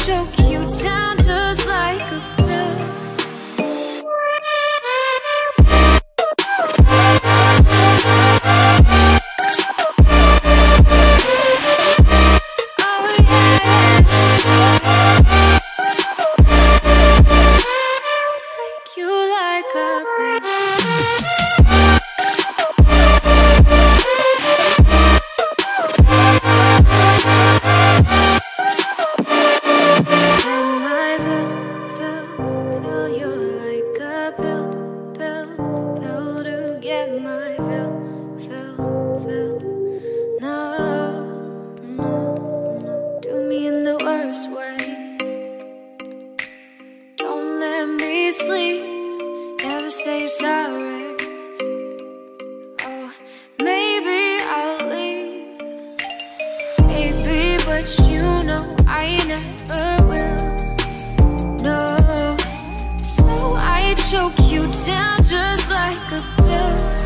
choke you down just like a pill. Sleep, never say you're sorry. Oh, maybe I'll leave, baby, but you know I never will. No, so I choke you down just like a pill.